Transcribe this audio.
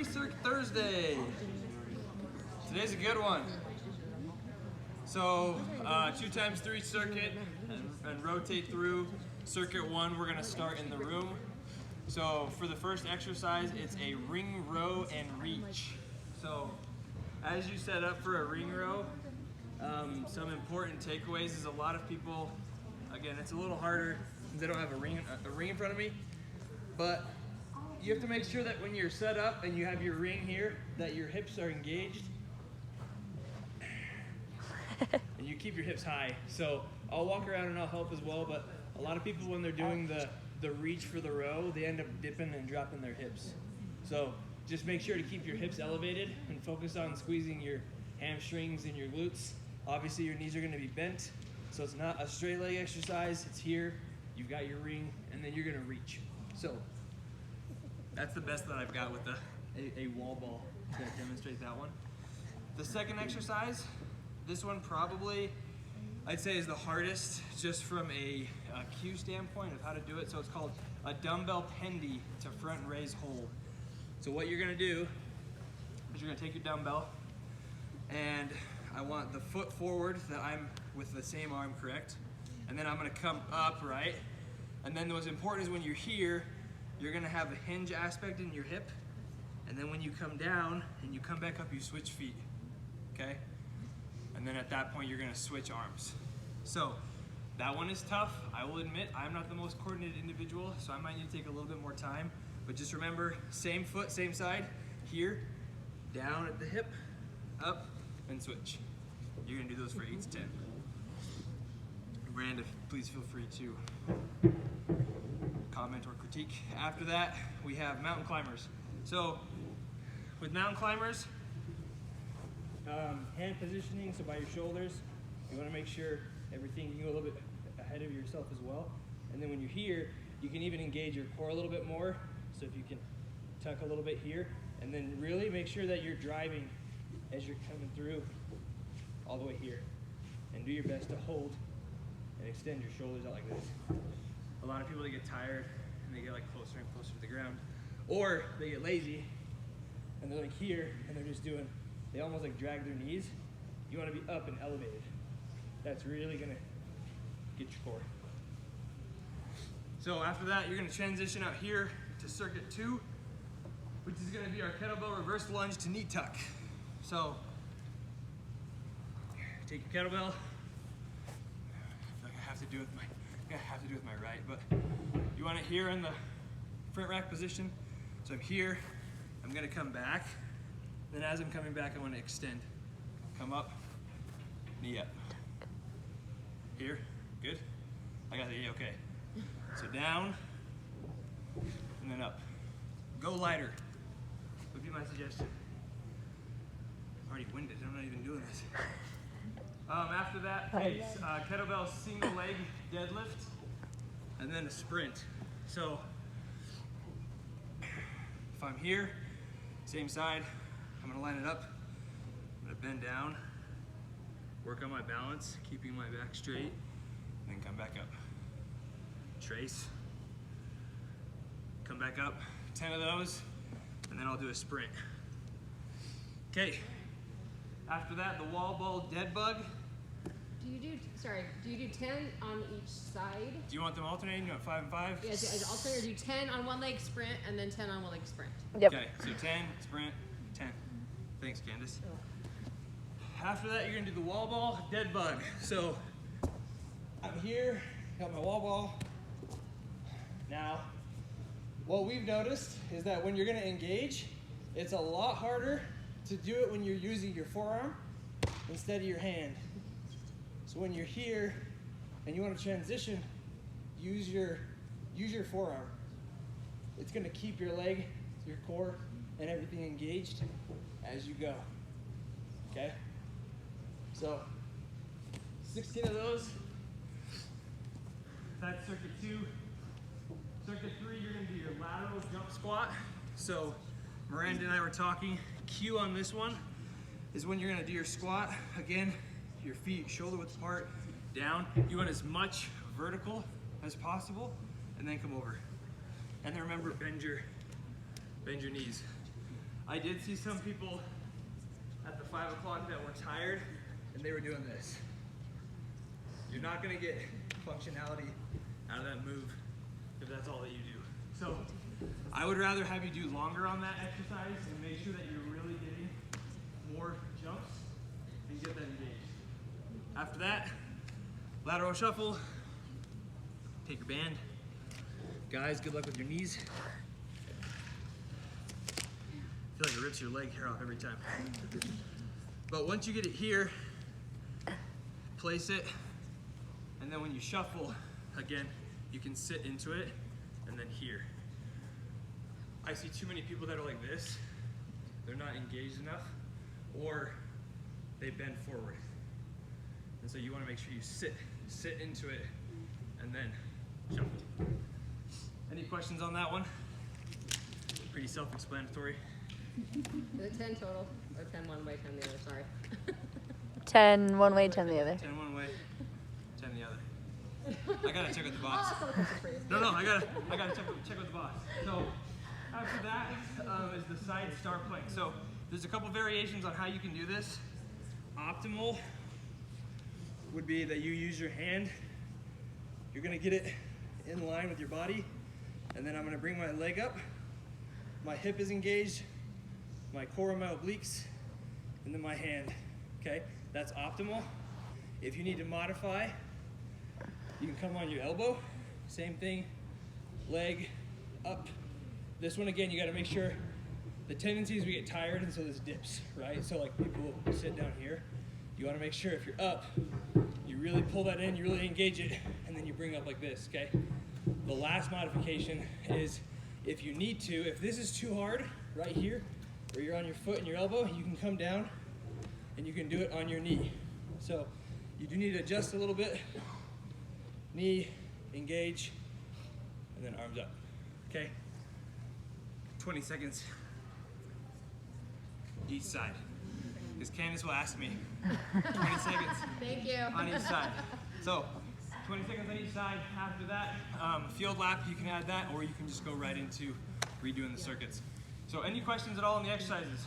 Circuit Thursday. Today's a good one. So 2x3 circuit and rotate through. Circuit 1, we're gonna start in the room. So for the first exercise, it's a ring row and reach. So as you set up for a ring row, some important takeaways is a lot of people, again, it's a little harder since they don't have a ring in front of me, but you have to make sure that when you're set up and you have your ring here, that your hips are engaged and you keep your hips high. So I'll walk around and I'll help as well, but a lot of people when they're doing the reach for the row, they end up dipping and dropping their hips. So just make sure to keep your hips elevated and focus on squeezing your hamstrings and your glutes. Obviously your knees are gonna be bent, so it's not a straight leg exercise, it's here, you've got your ring, and then you're gonna reach. So that's the best that I've got with a wall ball to demonstrate that one. The second exercise, this one probably, I'd say is the hardest just from a cue standpoint of how to do it. So it's called a dumbbell pendy to front raise hold. So what you're gonna do is you're gonna take your dumbbell and I want the foot forward that I'm with the same arm, correct? And then I'm gonna come up, right? And then what's important is when you're here, you're gonna have a hinge aspect in your hip. And then when you come down and you come back up, you switch feet, okay? And then at that point, you're gonna switch arms. So that one is tough. I will admit, I'm not the most coordinated individual, so I might need to take a little bit more time. But just remember, same foot, same side, here, down at the hip, up, and switch. You're gonna do those for 8 to 10. Brandon, please feel free to comment or critique. After that, we have mountain climbers. So with mountain climbers, hand positioning, so by your shoulders, you want to make sure everything, you can go a little bit ahead of yourself as well. And then when you're here, you can even engage your core a little bit more. So if you can tuck a little bit here, and then really make sure that you're driving as you're coming through all the way here. And do your best to hold and extend your shoulders out like this. A lot of people, they get tired and they get like closer and closer to the ground. Or they get lazy and they're like here and they're just doing, they almost like drag their knees. You want to be up and elevated. That's really gonna get your core. So after that, you're gonna transition out here to circuit 2, which is gonna be our kettlebell reverse lunge to knee tuck. So take your kettlebell. I feel like I have to do it with my right, but you want it here in the front rack position. So I'm here, I'm gonna come back. Then as I'm coming back, I want to extend. Come up, knee up. Here, good? I got the okay. So down, and then up. Go lighter, would be my suggestion. I'm already winded, I'm not even doing this. After that, kettlebell single leg deadlift, and then a sprint. So, if I'm here, same side, I'm gonna line it up, I'm gonna bend down, work on my balance, keeping my back straight, and then come back up. Trace, come back up, 10 of those, and then I'll do a sprint. Okay, after that, the wall ball dead bug. Do you do 10 on each side? Do you want them alternating? You want 5 and 5? Yeah, alternate, or do 10 on one leg sprint and then 10 on one leg sprint. Yep. Okay, so 10, sprint, 10. Thanks, Candace. After that, you're gonna do the wall ball dead bug. So I'm here, got my wall ball. Now, what we've noticed is that when you're gonna engage, it's a lot harder to do it when you're using your forearm instead of your hand. So when you're here and you want to transition, use your forearm. It's going to keep your leg, your core, and everything engaged as you go. Okay? So 16 of those. That's circuit 2. Circuit 3, you're going to do your lateral jump squat. So Miranda and I were talking. Cue on this one is when you're going to do your squat. Again, your feet shoulder width apart, down. You want as much vertical as possible, and then come over. And then remember, bend your knees. I did see some people at the 5 o'clock that were tired and they were doing this. You're not gonna get functionality out of that move if that's all that you do. So I would rather have you do longer on that exercise and make sure that you're really getting more jumps and get that engaged. After that, lateral shuffle, take your band. Guys, good luck with your knees. I feel like it rips your leg hair off every time. But once you get it here, place it, and then when you shuffle, again, you can sit into it, and then here. I see too many people that are like this. They're not engaged enough, or they bend forward. And so you wanna make sure you sit into it, and then shuffle. Any questions on that one? Pretty self-explanatory. Is it 10 total? Or 10 one way, 10 the other, sorry. 10 one way, 10 the other. 10 one way, 10 the other. I gotta check with the boss. Oh, that's a for you. No, I gotta check with the boss. So after that is the side star plank. So there's a couple variations on how you can do this. Optimal would be that you use your hand. You're gonna get it in line with your body, and then I'm gonna bring my leg up. My hip is engaged, my core and my obliques, and then my hand. Okay, that's optimal. If you need to modify, you can come on your elbow. Same thing, leg up. This one again, you got to make sure. The tendency is we get tired, and so this dips, right? So like people sit down here. You want to make sure if you're up, you really pull that in, you really engage it, and then you bring up like this. Okay. The last modification is if you need to. If this is too hard, right here, where you're on your foot and your elbow, you can come down, and you can do it on your knee. So you do need to adjust a little bit. Knee, engage, and then arms up, okay? 20 seconds each side. Because Candace will ask me, 20 seconds Thank you. on each side. So 20 seconds on each side. After that, field lap, you can add that, or you can just go right into redoing the circuits. So any questions at all on the exercises?